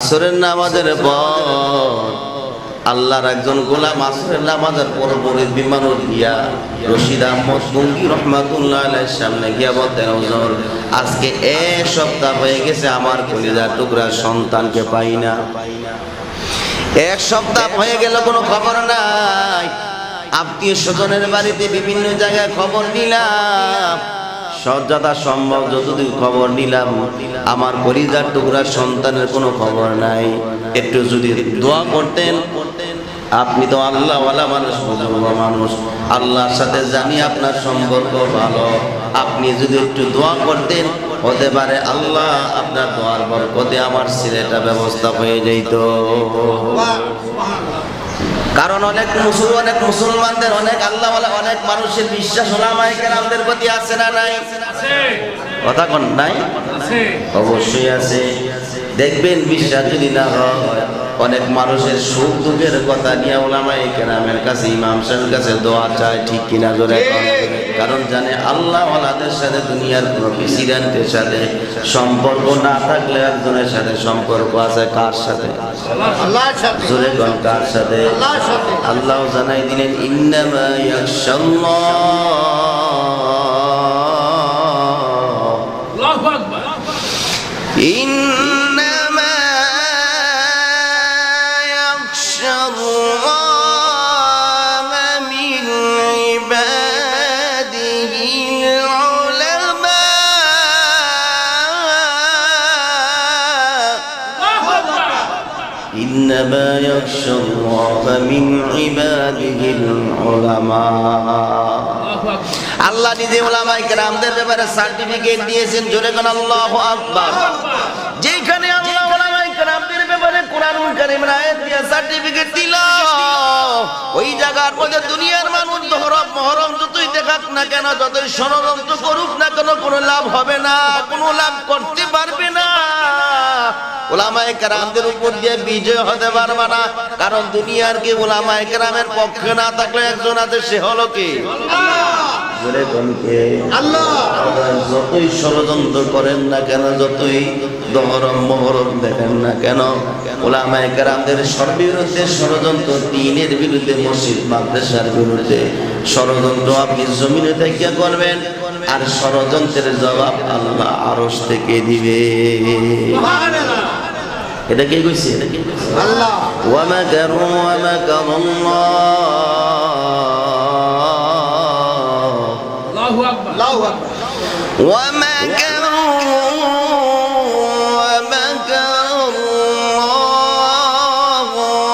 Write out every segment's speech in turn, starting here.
আসরের নামাজের পর আল্লাহর একজন গোলাম আসরের নামাজের পর মুরিদ বিমানুর গিয়া রশিদ আহমদ গঙ্গি রহমাতুল্লাহ আলাইহির সামনে গিয়া বলতেন, হুজুর আজকে এক সপ্তাহ হয়ে গেছে আমার কলিজার টুকরা সন্তানকে পাই না। এক সপ্তাহ হয়ে গেল কোনো খবর নাই। আত্মীয় স্বজনের বাড়িতে বিভিন্ন জায়গায় খবর নিলাম, যথা সম্ভব যতদূর খবর নিলাম, আমার কলিজার টুকরা সন্তানের কোনো খবর নাই। একটু যদি দোয়া করতেন। আপনি তো আল্লাহওয়ালা মানুষ, বুজুর্গ মানুষ, আল্লাহর সাথে জানি আপনার সম্পর্ক ভালো, আপনি যদি একটু দোয়া করতেন, হতে পারে আল্লাহ আপনার দোয়ার বরকতে আমার ছেলেটা ব্যবস্থা হয়ে যেত। কারণ অনেক মুসলমানদের, অনেক আল্লাহওয়ালা অনেক মানুষের বিশ্বাস ওলামায়ে কেরামদের প্রতি আছে না নাই? কথা কোন নাই? অবশ্যই আছে। দেখবেন বিশ্বাস যদি না হয়, অনেক মানুষের সুখ দুঃখের কথা নিয়ে ওলামায়ে কেরামের কাছে, ইমাম সাহেবের কাছে দোয়া চায়, ঠিক কিনা জোরে? কারণ জানে আল্লাহ ওয়ালাদের সাথে দুনিয়ার কোনো প্রেসিডেন্টের সাথে সম্পর্ক না থাকলে একজনের সাথে সম্পর্ক আছে। কার সাথে? আল্লাহর সাথে। জোরে কোন কার সাথে? আল্লাহর সাথে। আল্লাহ জানাই দিলেন, ইন্নামা ইয়াখশাল্লাহ, আল্লাহু আকবার, ইন্নামা ইয়াখশাল্লাহ মিন ইবাদিহিল উলামা। আল্লাহু আকবার। ইন্নামা ইয়াখশাল্লাহ মিন ইবাদিহিল উলামা। আল্লাহ নিজে উলামায়ে কেরামদের ব্যাপারে সার্টিফিকেট দিয়েছেন। জোরে কোন আল্লাহু আকবার। যেখানে আল্লাহ উলামায়ে কেরামদের ব্যাপারে কোরআনুল কারীমের আয়াত দিয়ে সার্টিফিকেট দিল, ওই জায়গার মধ্যে দুনিয়ার মানুষ দহরম মহরম যতই দেখাক না কেন, যতই ষড়যন্ত্র করুক না কেন, কোনো লাভ হবে না, কোনো লাভ করতে পারবে না। উলামায়ে কেরামদের উপর দিয়ে বিজয় হতে পারবে না। কারণ দুনিয়ার কি উলামায়ে কেরামের পক্ষে না থাকলে একজন আছে, সে হলো কি? আল্লাহ। যতই ষড়যন্ত্র করেন না কেন, যতই দহরম মহরম দেখেন না কেন, উলামায়ে কেরামদের সর্ববিরুদ্ধে ষড়যন্ত্র, দ্বীনের বিরুদ্ধে, মসজিদ মাদ্রাসার বিরুদ্ধে ষড়যন্ত্র আপনি জমিনে থেকে করবেন, আর ষড়যন্ত্রের জবাব আল্লাহ আরশ থেকে দিবে। এটা কে কইছে? আল্লাহ। ওয়া মাকারু ওয়া মাকারুল্লাহ, আল্লাহু আকবার, আল্লাহু আকবার। ওয়া মাকারু ওয়া মাকারুল্লাহ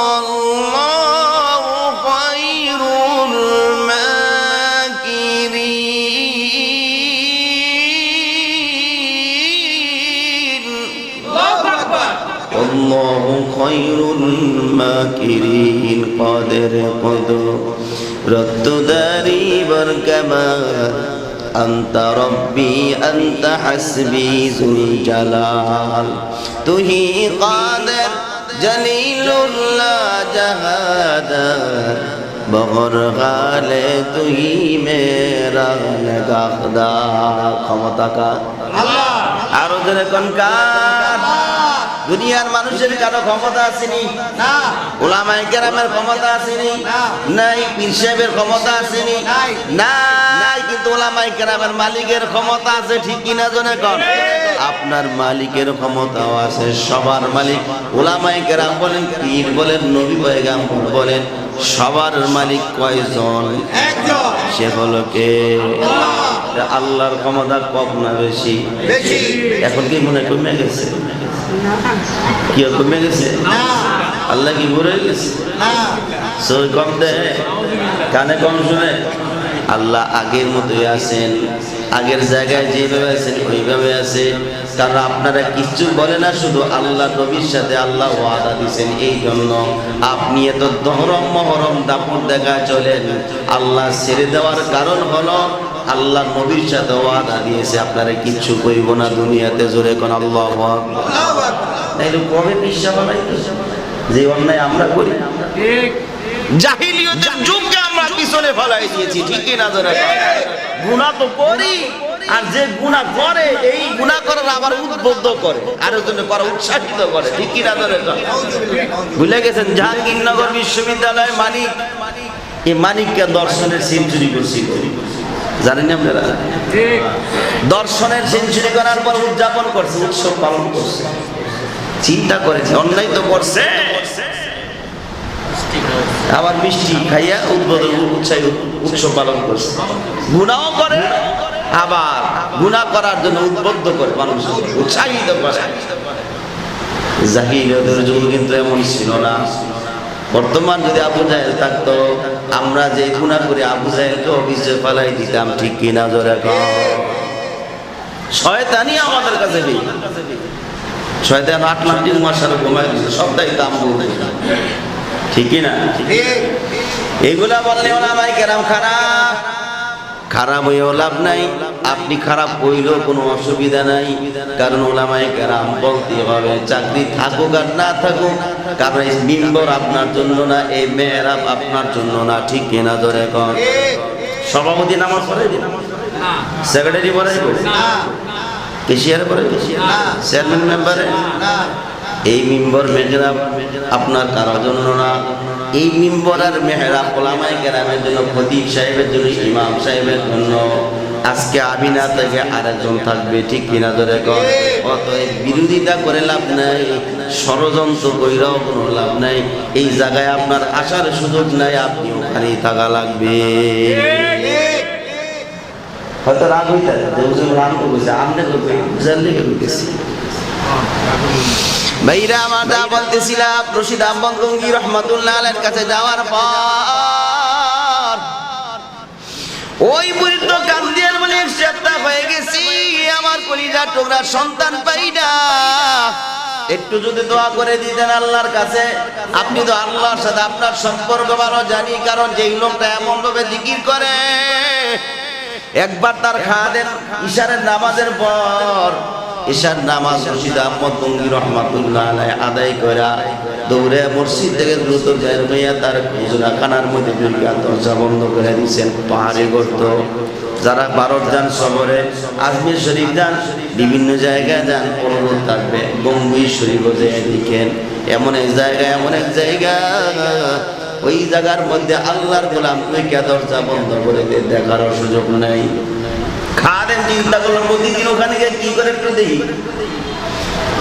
ওয়াল্লাহু খায়রুল মাকিরিন। আল্লাহু আকবার। আল্লাহু খায়রুল মাকিরিন। কাদের قدرت داري بركما أنت ربي أنت حسبي ذو الجلال تهي قادر جليل لا جهادا بغر غالے تهي میرا نگاہدار ক্ষমতা কার? আল্লাহ। আরো জোরে কোন কার? দুনিয়ার মানুষের কারো ক্ষমতা আসেনি না, উলামায়ে কেরামের ক্ষমতা আসেনি নাই, পীর সাহেবের ক্ষমতা আসেনি নাই, কিন্তু উলামায়ে কেরামের মালিকের ক্ষমতা আছে। ঠিক কিনা জনে কর? আপনার মালিকের ক্ষমতাও আছে, সবার মালিক উলামায়ে কেরাম বলেন, পীর বলেন, নবী পয়গম্বর বলেন, সবার মালিক কয়জন? একজন। সে হলো কে? আল্লাহর ক্ষমতা কম না বেশি? বেশি। এখন কি মনে কমে গেছে? কি কমে গেছে? আল্লাহ কি ভরে গেছে? সই কম দেয়, কানে কম শুনে? আল্লাহ আগের মতোই আছেন, আগের জায়গায় যেভাবে আছেন ওইভাবে আছে। কারণ আপনারা কিছু বলে না, শুধু আল্লাহ নবীর সাথে আল্লাহ ওয়াদা দিয়েছেন। এই জন্য আপনি এত দহরম মহরম দাপট দেখা চলেন। আল্লাহ ছেড়ে দেওয়ার কারণ হলো আল্লাহ নবীর সাথে ওয়াদা দিয়েছে, আপনারা কিচ্ছু কইব না দুনিয়াতে। জোরে কোন আল্লাহু আকবার। তাইলে কবে বিশ্বাস হয় যে অন্যায় আমরা করি? ঠিক। জাহিলিয়তের যুগকে আমরা পিছনে ফেলাই দিয়েছি। ঠিক না? গুনাহ তো করি, আর যে গুনাহ করে এই গুনাহ করার আবার উদ্বুদ্ধ করে আরেকজনে করা উৎসাহিত করে ঠিক কি না ধরে ভুলে গেছেন জাহাঙ্গীরনগর বিশ্ববিদ্যালয় মানিক এই মানিককে দর্শনের সেঞ্চুরি করছিল জানেন আপনারা ঠিক দর্শনের সেঞ্চুরি করার পর উদযাপন করছে উৎসব পালন করছে চিন্তা করেছে অন্যায় তো করছে আবার মিষ্টি খাইয়া উদ্বোধন উৎসব পালন করছে গুনাহও করে আবার গুনাহ করার জন্য উদ্বুদ্ধ করে মানুষ উৎসাহিত করে জাহিলিয়াতের যুগে কিন্তু এমন ছিল না বর্তমান যদি আবু জাহেল থাকতো আমরা যে গুনাহ করে আবু জাহেলকে অফিসে ফেলাই দিতাম ঠিক কিনা জোরে কও শয়তানি আমাদের কাছে নেই শয়তান আটলান্টিক মহাসাগরে ঘুমায় দিচ্ছে সব দায়িত্ব আমরা বলতে ঠিক কিনা এগুলা বললে ওলামাই কেরাম খারাপ খারাপ হয়েও লাভ নাই আপনি খারাপ হইলেও কোনো অসুবিধা নাই কারণ ওলামায়ে কেরাম বলতে হবে চাকরি থাকুক আর না থাকুক কারণ এই মিম্বর আপনার জন্য না এই মেহরাব আপনার জন্য না ঠিক কিনা ধরে কর সভাপতি নামাজ পড়ে সেক্রেটারি পড়ে কেশিয়ারে পড়ে চেয়ারম্যান মেম্বারে এই মিম্বর মেহরাব আপনার কারোর জন্য না এই মিম্বর আর মেহরাব ওলামায়ে কেরামের জন্য খতিব সাহেবের জন্য ইমাম সাহেবের জন্য আজকে আমি না থেকে আরেকজন থাকবে ঠিক কিনা ধরে কর অতএব বিরোধিতা করে লাভ নাই ষড়যন্ত্র কইরাও কোনো লাভ নাই এই জায়গায় আপনার আসার সুযোগ নাই আপনি ওখানেই থাকা লাগবে হয়তো রাগ হইতে রাগ করছে আপনি বুঝার লেগে বুঝতেছি ভাইরা আমার যা বলতেছিলাম রশিদ আহমদ গঙ্গি রহমাতুল্লাহ আলাইহির কাছে যাওয়ার পর ওই বুড়ির তো কান্দিয়ার বলে এক সপ্তাহ হয়ে গেছি আমার কলিজার টুকরা সন্তান পাই না একটু যদি দোয়া করে দিতেন আল্লাহর কাছে আপনি তো আল্লাহর সাথে আপনার সম্পর্ক ভালো জানি কারণ যেই লোকটা এমন ভাবে জিকির করে একবার তার খাদেন ইশারের নামাজের পর ইশার নামাজ রশিদ আহমদ গঙ্গি রহমাতুল্লাহ আলাইহি আদায় করা দৌড়ে মসজিদ থেকে দ্রুত বের হইয়া তার খুজরাখানার মধ্যে ঢুকিয়া দরজা বন্ধ করে দিয়েছেন পাহাড়ে গর্ত যারা ভারত যান শহরে আজমির শরীফ যান বিভিন্ন জায়গায় যান অনুরোধ থাকবে গঙ্গুই শরীফ যেয়ে দেখেন এমন এক জায়গা ওই জায়গার মধ্যে আল্লাহর গোলাম কে দরজা বন্ধ করে দিয়ে দেখার সুযোগ নাই খাদেন চিন্তা করলো প্রতিদিন ওখানে গিয়ে কি করে একটু দেখি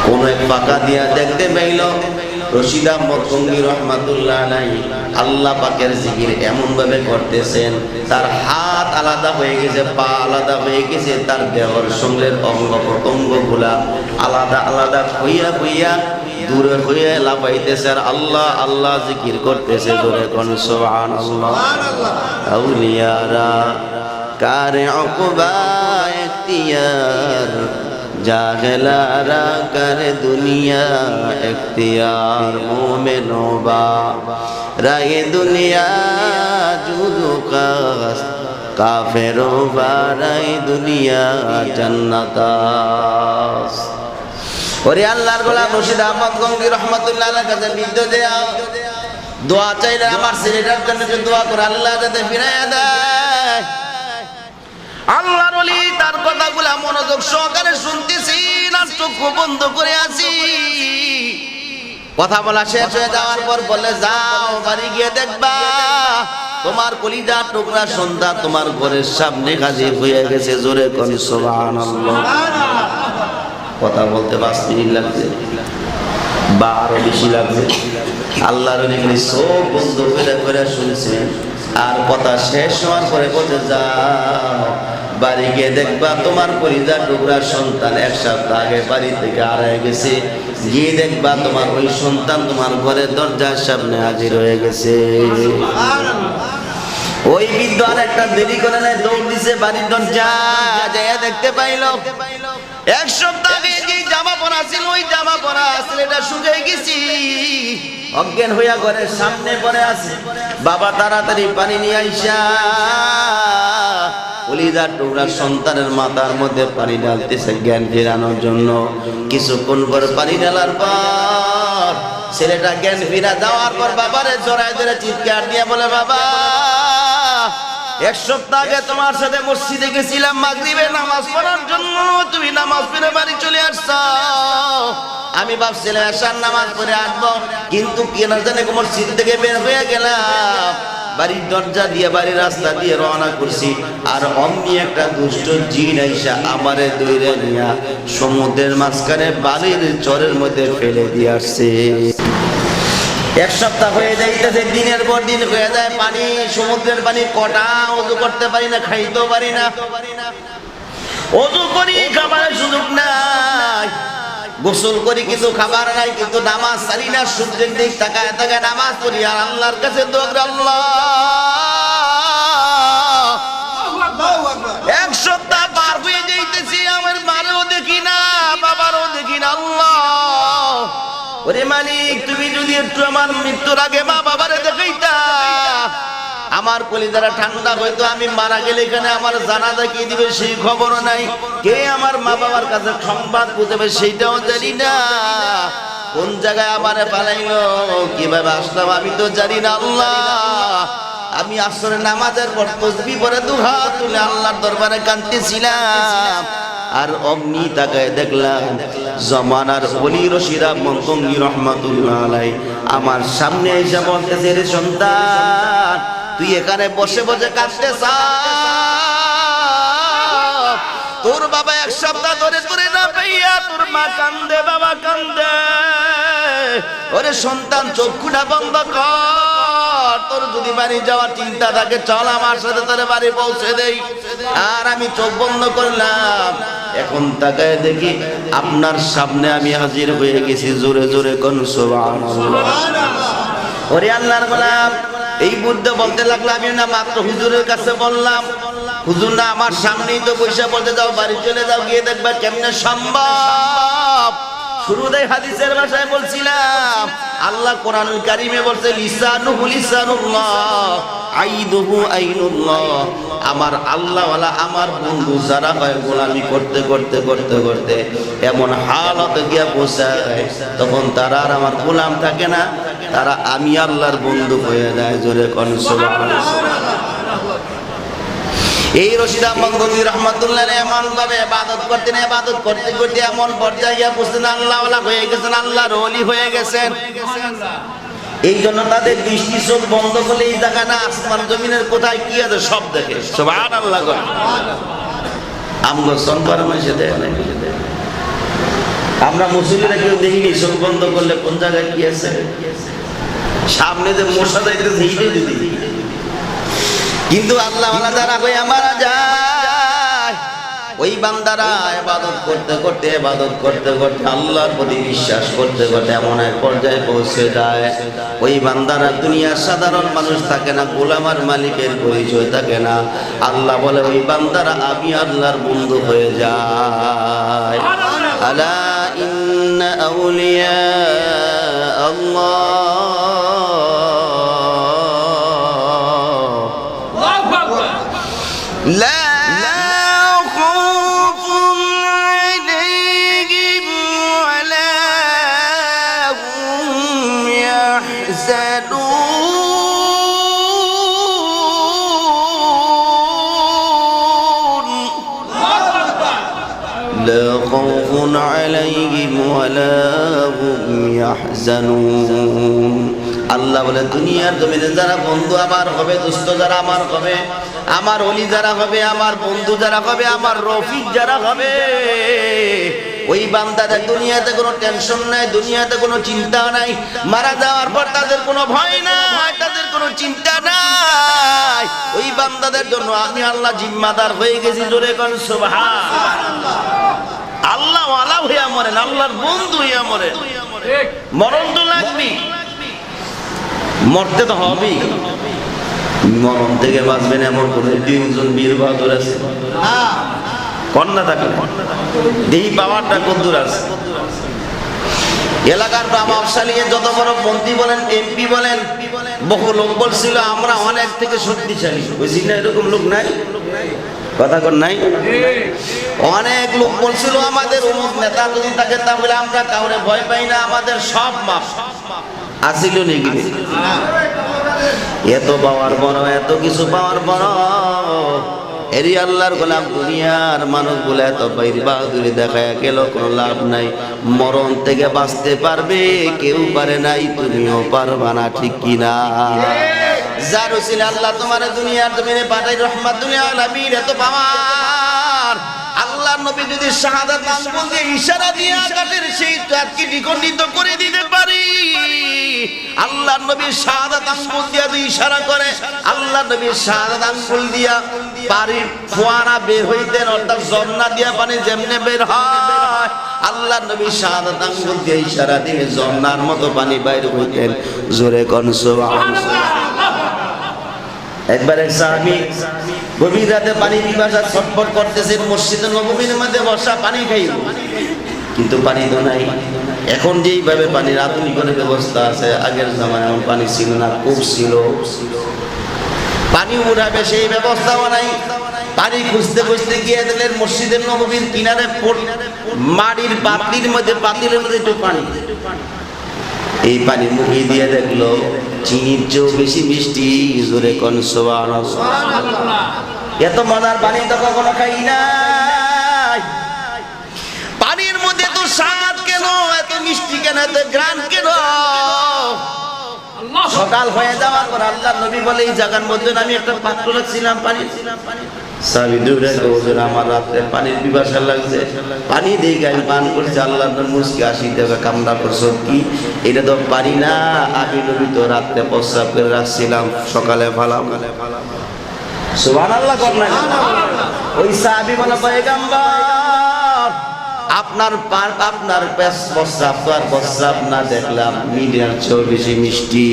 কোন এক পাকা দিয়া দেখতে পাইল রশিদ আহমদ গঙ্গি রহমাতুল্লাহ আলাইহি আল্লাহ পাকের জিকির এমন ভাবে করতেছেন তার হাত আলাদা হয়ে গেছে পা আলাদা হয়ে গেছে তার দেহর সঙ্গের অঙ্গ প্রত্যঙ্গগুলা আলাদা আলাদা হইয়া দূরে হয়ে লাফাইতেছে আর আল্লাহ আল্লাহ জিকির করতেছে জোরে কোন সুবহানাল্লাহ আউলিয়ারা কারে উকবা ইখতিয়ার জাহেলারা করে দুনিয়া ইখতিয়ার মুমিনো বা রায়ে দুনিয়া জুদু কাস কাফেরো বা রায়ে দুনিয়া জান্নাতাস ওরে আল্লাহর গোলাম রশিদ আহমদ গঙ্গি রহমাতুল্লাহ আলাইহির কাছে বিদ্যা দেয়া দোয়া চাইলে আমার ছেলেটার জন্য দোয়া করে আল্লাহ যাতে ফিরাইয়া দেয় আল্লাহর ওলি তার কথাগুলা মনোযোগ সহকারে শুনতেছি না চোখ বন্ধ করে আছি কথা বলা শেষ হয়ে যাওয়ার পর বলে যাও বাড়ি গিয়ে দেখবা তোমার কলিজার টুকরা সন্তান তোমার ঘরের সামনে হাজির হয়ে গেছে জোরে কোন সুবহানাল্লাহ কথা বলতে 5 মিনিট লাগছে বা আরো বেশি লাগছে আল্লাহর ওলি সব বন্ধ করে শুনছেন আর কথা শেষ হওয়ার পরে বলতে যাও বাড়ি গিয়ে দেখবা তোমার কলিজার টুকরা সন্তান এক সপ্তাহ আগে বাড়ি থেকে হারিয়ে গেছে গিয়ে দেখবা তোমার ওই সন্তান তোমার ঘরের দরজার সামনে হাজির হয়ে গেছে ওই বৃদ্ধ আর একটা দেরি করে নাই দৌড় দিছে বাড়ির দরজা যায় দেখতে পাইল এক সপ্তাহ আগে যে জামা পরা ছিল ওই জামা পরা ছেলেটা শুকিয়ে গেছি অজ্ঞান হইয়া ঘরের সামনে পড়ে আছে বাবা তাড়াতাড়ি পানি নিয়ে আইসা কলিজার টুকরা সন্তানের মাথার মধ্যে পানি ঢালতেছে জ্ঞান ফেরানোর জন্য কিছুক্ষণ পর পানি ঢালার পর ছেলেটা জ্ঞান ফিরা যাওয়ার পর বাবারে জড়ায় ধরে চিৎকার দিয়ে বলে বাবা এক সপ্তাহ আগে তোমার সাথে মসজিদে গেছিলাম মাগরিবে নামাজ পড়ার জন্য, তুমি নামাজ পড়ে বাড়ি চলে আসছো। আমি ভাবছিলাম এশার নামাজ পড়ে আসবো, কিন্তু কেন জানে মসজিদ থেকে বের হয়ে গেলাম, বাড়ির দরজা দিয়ে বাড়ির রাস্তা দিয়ে রওনা করছি, আর অমনি একটা দুষ্ট জিন আইসা আমারে দইরা নিয়া সমুদ্রের মাঝখানে বালির চরের মধ্যে ফেলে দিয়ে আসছে। এক সপ্তাহ হয়ে যাইতেছে, দিনের পর দিন হয়ে যায়, পানি সমুদ্রের পানি কটা, ওযু করতে পারি না, খাইতেও পারি না, ওযু করি খাবারের সুযোগ নাই, গোসল করি কিন্তু খাবার নাই, কিন্তু নামাজ ছাড়ি না, সূর্যের দিক তাকায় তাকায় নামাজ পড়ি আর আল্লাহর কাছে দোয়া করি, আল্লাহ এক সপ্তাহ পার হয়ে যাইতেছি, আমার মারেও দেখি না, বাবারও দেখি না। আল্লাহ ওরে মালিক, তুমি যদি একটু আমার মৃত্যুর আগে মা বাবারে দেখাইতা, আমার কলিজারা ঠান্ডা হইতো, আমি মারা গেলে এখানে আমার জানাজা কি দিবে সেই খবরও নাই, কে আমার মা বাবার কাছে সংবাদ পৌঁছাবে সেইটাও জানি না, কোন জায়গায় আমারে পালাইলো, কিভাবে আসলাম আমি তো জানি না। আল্লাহ আমি আসরে নামাজের পর তাসবিহ পড়ে দুহাত তুলে আল্লাহর দরবারে কাঁদতেছিলাম, আর অমনি তাকায় দেখলাম জমানার ওলি রশিদ মনতঙ্গী রহমাতুল্লাহ আলাইহি আমার সামনে এসে বলতেছে, রে সন্তান তুই এখানে বসে বসে কাঁদতেছ, তোর বাবা এক সপ্তাহ ধরে তোরে না পাইয়া তোর মা কান্দে, বাবা কান্দে, ওরে সন্তান চক্ষুটা বন্ধ কর, তোর যদি বাড়ি যাওয়ার চিন্তা থাকে চল আমার সাথে তোর বাড়ি পৌঁছে দেই। আর আমি চোখ বন্ধ করলাম, এখন তাকায় দেখি আপনার সামনে আমি হাজির হয়ে গেছি, জোরে জোরে কোন সুবহানাল্লাহ। ওরে আল্লাহর গোলাম, এই বুদ্ধ বলতে লাগলো, আমি না মাত্র হুজুরের কাছে বললাম, হুজুর না আমার সামনেই তো বসে বলতে যাও বাড়ি চলে যাও, গিয়ে দেখবা কেমনে সম্ভব। শুরুতেই হাদিসের ভাষায় বলছিলাম, আল্লাহ কোরআনুল কারীমে বলছে লিসানুহু লিসানুল্লাহ আইদুহু আইনুল্লাহ, আমার আল্লাহওয়ালা আমার বন্ধু যারা হয় গোলামি করতে করতে করতে করতে এমন হালতে গিয়া পৌঁছায়, তখন তারা আর আমার গোলাম থাকে না, তারা আমি আল্লাহর বন্ধু হয়ে যায়। জোরে কোন সুবহানাল্লাহ। এই রশিদ আহমদ গঙ্গী রহমাতুল্লাহ এমন ভাবে ইবাদত করতেন, ইবাদত করতে করতে এমন পর্যায়ে গিয়া পৌঁছতেন আল্লাহওয়ালা হয়ে গেছেন, আল্লাহর ওলি হয়ে গেছেন। এই জন্য তাদের দৃষ্টি চোখ বন্ধ করলে এই জায়গা না আসমান জমিনের কোথায় কি আছে সব দেখে, সুবহানাল্লাহ। আমগো সনবার মাসে দেয় না, আমরা মুসলিমরা কেউ দেখিনি চোখ বন্ধ করলে কোন জায়গায় কি আছে, সামনে যে মশা যাইতেছে এইটাই যদি, কিন্তু আল্লাহওয়ালা যারা হয়ে মারা যায়, ওই বান্দারা ইবাদত করতে করতে ইবাদত করতে করতে আল্লাহর প্রতি বিশ্বাস করতে করতে এমন এক পর্যায়ে পৌঁছে যায়, ওই বান্দারা দুনিয়ার সাধারণ মানুষ থাকে না, গোলাম আর মালিকের পরিচয় থাকে না। আল্লাহ বলে ওই বান্দারা আমি আল্লাহর বন্ধু হয়ে যায়। আলা ইন্না আউলিয়া আল্লাহ لا خوف عليهم ولا هم يحزنون لا خوف عليهم ولا هم يحزنون। আল্লাহ বলে দুনিয়ার জমিনে যারা বন্ধু আমার হবে, দোস্ত যারা আমার হবে, আমার ওলি যারা হবে, আমার বন্ধু যারা হবে, আমার রফিক যারা হবে, ওই বান্দাদের দুনিয়াতে কোনো টেনশন নাই, দুনিয়াতে কোনো চিন্তা নাই, মারা যাওয়ার পর তাদের কোনো ভয় নাই, তাদের কোনো চিন্তা নাই। ওই বান্দাদের জন্য আমি আল্লাহ জিম্মাদার হয়ে গেছি। জোরে কোন সুবহানাল্লাহ। আল্লাহ ওয়ালা হইয়া মরেন, আল্লাহর বন্ধু হইয়া মরেন, মরণ তো লাগবে, মরতে তো হবেই। মরণ থেকে বাঁচবেন এমন কোন তিনজন বীর বাহাদুর আছে কন্যা থাকে, দেহি পাওয়ারটা কদ্দুর আছে। এলাকার প্রভাবশালী যত বড় মন্ত্রী বলেন, এমপি বলেন, বহু লোক বলছিল আমরা অনেক থেকে শক্তিশালী, বুঝি না এরকম লোক নাই, কথা কর নাই, অনেক লোক বলছিল আমাদের অমুক নেতা যদি থাকে তাহলে আমরা কাউরে ভয় পাই না, আমাদের সব মাপ আসিল নাকি? এত পাওয়ার বড়, এত কিছু পাওয়ার বড়, এরই আল্লাহর গোলাম দুনিয়ার মানুষগুলো এত বাইর বাহাদুরি দেখায় গেল, কোনো লাভ নাই। মরণ থেকে বাঁচতে পারবে কেউ পারে নাই, তুমিও পারবা না, ঠিক কিনা? যার উসিলা আল্লাহ তোমার দুনিয়ার জমিনে পাঠাই রহমাতুল আলামিন, এত পাওয়ার। আল্লাহর নবী যদি শাহাদাত আঙ্গুল দিয়ে ইশারা দিয়ে আকাশের সেই চাঁদকে দ্বিখণ্ডিত করে দিতে পারি, আল্লাহর নবী শাহাদাত আঙ্গুল দিয়ে যদি ইশারা করে, আল্লাহর নবী শাহাদাত আঙ্গুল দিয়া পানির ফোয়ারা বের হইতেন, অর্থাৎ ঝর্ণা দিয়া পানি যেমনে বের হয়, আল্লাহর নবী শাহাদাত আঙ্গুল দিয়ে ইশারা দিয়ে ঝর্ণার মতো পানি বাইর হইতেন। জোরে কোন সুবহানাল্লাহ। একবার এক সাহাবী গভীর রাতে পানি পিপাসা ছটফট করতেছেন, মসজিদে নববীর মধ্যে বসা, পানি খাইব, কিন্তু পানি তো নাই। এখন যেইভাবে পানির আধুনিকরণের ব্যবস্থা আছে, আগের জামানায় এমন পানি ছিল না, কূপ ছিল, পানি উঠাবে সেই ব্যবস্থাও নাই। পানি খুঁজতে খুঁজতে গিয়ে দিলেন মসজিদের নববীর কিনারে মাটির পাতিলের মধ্যে একটু পানি। এই পানি মুখে দিয়ে দেখলো চিনির চেয়েও বেশি মিষ্টি। জোরে কোন সুবহানাল্লাহ। এত মজার পানি তো কখনো খাই নাই। পানির মধ্যে তো স্বাদ কেন, এত মিষ্টি কেন, এত গ্রান কেন? সকাল হয়ে যাওয়ার পর আল্লাহর নবী বলে, এই জায়গার মধ্যে আমি একটা পাত্র রাখছিলাম পানি, সাহাবী দৌড়ে হুজুর আমার রাতে পানির পিপাসা লাগছে, পানি দিয়ে আমি পান করছি। আল্লাহর নবী মুস্কি হাসি দেবে, কামড়া করছো কি? এটা তো পারি না, আমি নবী তো রাতে প্রস্রাব করে রাখছিলাম, সকালে ফালাম। সুবহানাল্লাহ কর না? ওই সাহাবী বলে, পয়গম্বর আপনার প্রস্রাব তো আর প্রস্রাব না, দেখলাম মিডিয়ার চেয়েও বেশি মিষ্টি,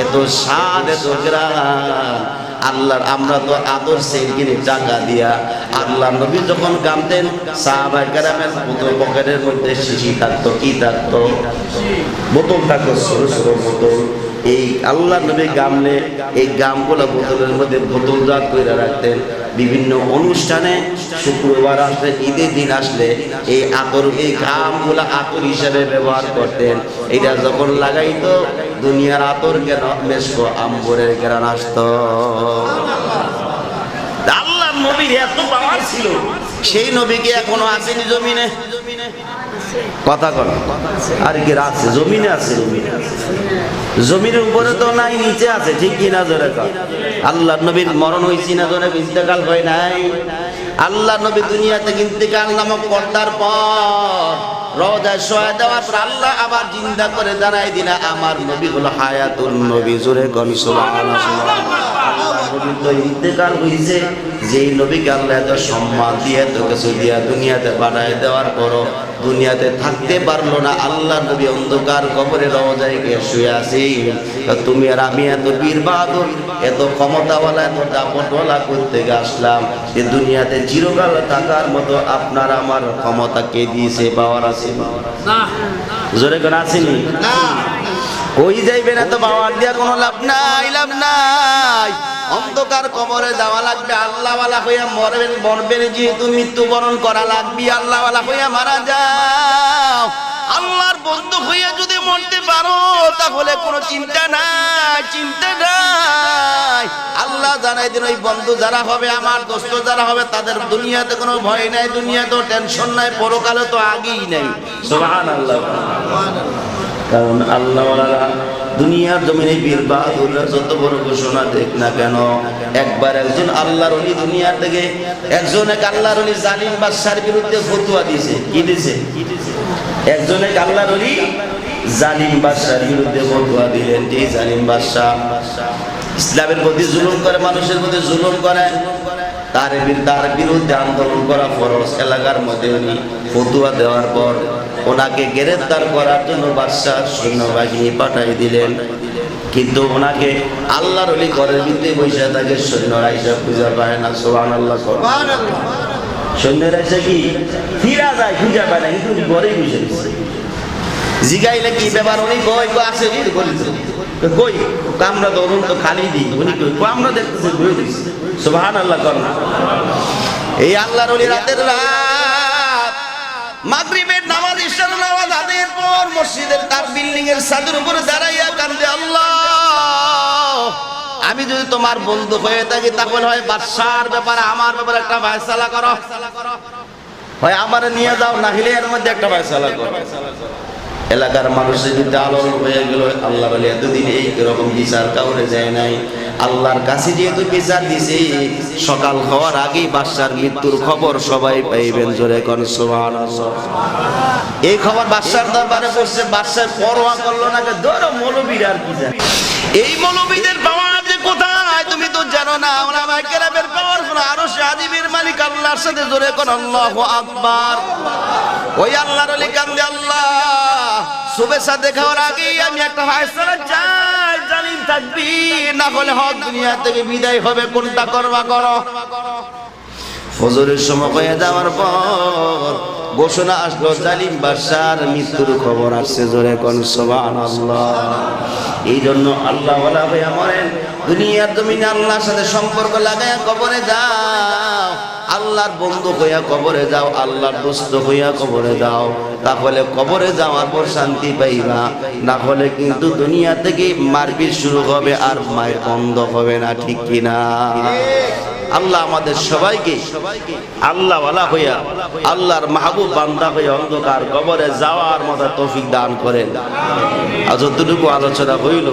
এত স্বাদ, এত গ্রাম। আল্লাহর আমরা তো আদর সেলগিরি টাকা দিয়া, আল্লাহ নবী যখন গামতেন, সাহাবায়ে কেরামের বোতল পকেটের মধ্যে শিশি থাকতো, কি থাকতো? বোতল থাকতো, ছোট ছোট বোতল। এই আল্লাহ নবী গামলে এই গামগুলো বোতলের মধ্যে বোতলজাত করে রাখতেন। বিভিন্ন অনুষ্ঠানে, শুক্রবার আসলে, ঈদের দিন আসলে এই আতর, এই গামগুলা আতর হিসেবে ব্যবহার করতেন। এটা যখন লাগাইতো, দুনিয়ার আতর কেন, মেশকো আম্বরের ঘ্রাণ আসতো। আল্লাহর নবীর এত পাওয়ার ছিল, সেই নবীকে এখনো আসেনি জমিনে? কথা কর, আর কি আছে জমিনে? আছে জমিনের উপরে তো নাই, নিচে আছে, ঠিক কিনা? জোরে কর। আল্লাহর নবীর মরণ হয়েছি না? জোরে, ইন্তেকাল হয় নাই? আল্লাহর নবী দুনিয়া থেকে ইন্তেকাল নামক পর্দার পর রওজায় শোয়া দেওয়ার পর আল্লাহ আবার জিন্দা করে দাঁড়াই দিনা আমার নবী হলো হায়াতুন নবী। জোরে কোন সুবহানাল্লাহ। নবী তো ইন্তেকাল হয়েছে, যেই নবীকে আল্লাহ এত সম্মান দিয়ে, এত কিছু দিয়া দুনিয়াতে পাঠায় দেওয়ার পরও দুনিয়াতে থাকতে পারলো না। আল্লাহ নবী অন্ধকার কবরে রওজায় গিয়ে শুয়ে আছি। তুমি আর আমি এত বীর বাহাদুর, এত ক্ষমতাওয়ালা, এত দাপটওয়ালা করতে আসলাম, যে দুনিয়াতে চিরকাল থাকার মতো আপনার আমার ক্ষমতা কে দিয়েছে? পাওয়ার আছে না? জোরে করে আসেনি? কই যাইবেন? এত পাওয়ার দিয়া কোনো লাভ নাই, লাভ নাই। অন্ধকার কবরে যাওয়া লাগবে, আল্লাহওয়ালা হইয়া মরবেন, যেহেতু মৃত্যুবরণ করা লাগবে, আল্লাহওয়ালা হইয়া মারা যাও। আল্লাহর বন্ধু হইয়া যদি মরতে পারো, তাহলে কোনো চিন্তা নাই, চিন্তা নাই। আল্লাহ জানাই দিন, ওই বন্ধু যারা হবে, আমার দোস্ত যারা হবে, তাদের দুনিয়াতে কোনো ভয় নাই, দুনিয়াতে টেনশন নাই, পরকালে তো আগেই নাই। সুবহানাল্লাহ। কারণ আল্লাহওয়ালারা দুনিয়ার জমিনে বীর বাহাদুররা যত বড় ঘোষণা দেখ না কেন, একবার একজন আল্লাহর ওলি দুনিয়ার থেকে এক আল্লাহর ওলি জালিম বাদশার বিরুদ্ধে ফতোয়া দিয়েছে। কি দিয়েছে? একজন এক আল্লাহর ওলি জালিম বাদশার বিরুদ্ধে ফতোয়া দিলেন, যে জালিম বাদশা ইসলামের প্রতি জুলুম করে, মানুষের প্রতি জুলুম করে, তার বিরুদ্ধে আন্দোলন করা ফরজ। এলাকার মধ্যে উনি ফতোয়া দেওয়ার পর ওনাকে গ্রেফতার করার জন্য বাদশাহ সৈন্যবাহিনী পাঠাই দিলেন, কিন্তু ওনাকে আল্লাহর ওলি ঘরের ভিতরে বসে থাকে, সৈন্যরা এসে খুঁজে পায় না। সুবহানাল্লাহ। সৈন্যরা এসে কি ফিরা যায়, খুঁজে পায় না, কিন্তু উনি ঘরেই বসে দিচ্ছে। জিগাইলে কি ব্যাপার? উনি কই আছে, কই আমরা তো তো খালি দিই, উনি কই আমরা দেখতেছি ঘুরে দিচ্ছি। সুবহানাল্লাহ কর না। এই আল্লাহর ওলি রাতের রাত মাগরিবের নামাজ, ইশার নামাজ আদায়ের পর মসজিদের তার বিল্ডিং এর ছাদের উপরে দাঁড়াইয়া কান্দে, আল্লাহ আমি যদি তোমার বন্ধু হয়ে থাকি তাহলে হয় বাদশার ব্যাপারে আমার ব্যাপারে একটা ফয়সালা করো, হয় আমার নিয়ে যাও, না হলে এর মধ্যে একটা ফয়সালা করো। এলাকার মানুষের যদি আলোড়ন হয়ে গেল, আল্লাহ বলে এতদিন এইরকম বিচার কাউরে যায় নাই। আল্লাহর কাছে যেহেতু বিচার দিছে, সকাল হওয়ার আগেই বাদশার মৃত্যুর খবর সবাই পাইবেন। জোরে কোন সুবহানাল্লাহ। এই খবর বাদশার দরবারে পড়ছে, বাদশা পরোয়া করলো না, ধরো মৌলবীর আর কি জানে, এই মৌলবীদের পাওয়া যে কোথায় তুমি তো জানো না। ওলামায়ে কেরামের পাওয়ার কোন আরশে আজিমের মালিক আল্লাহর সাথে। জোরে কোন আল্লাহু আকবার। ওই আল্লাহর ওলি কান্দে, আল্লাহ শুভেচ্ছা দেখার আগেই আমি একটা ফয়সালা চাই, জালিম থাকবি না হলে হক দুনিয়া থেকে বিদায় হবে, কোনটা করবা করো। ফজরের সময় হয়ে যাওয়ার পর ঘোষণা আসলো, জালিম বাদশার মৃত্যুর খবর আসছে। জোরে কোন সুবহানাল্লাহ। এই জন্য আল্লাহ ওয়ালা হইয়া মরেন, দুনিয়ার জমিনে আল্লাহর সাথে সম্পর্ক লাগায়া কবরে যাও, আল্লাহর বন্ধু হইয়া কবরে যাও, আল্লাহর দোস্ত হইয়া কবরে যাও, তাহলে কবরে যাওয়ার পর শান্তি পাইবা। না হলে কিন্তু দুনিয়া থেকে মারপিট শুরু হবে আর মায়ের বন্ধ হবে না, ঠিক কিনা? আল্লাহ আমাদের সবাইকে আল্লাহ ওয়ালা হইয়া, আল্লাহর মাহবুব বান্দা হইয়া অন্ধকার কবরে যাওয়ার মতো তৌফিক দান করেন। আজ যতটুকু আলোচনা হইল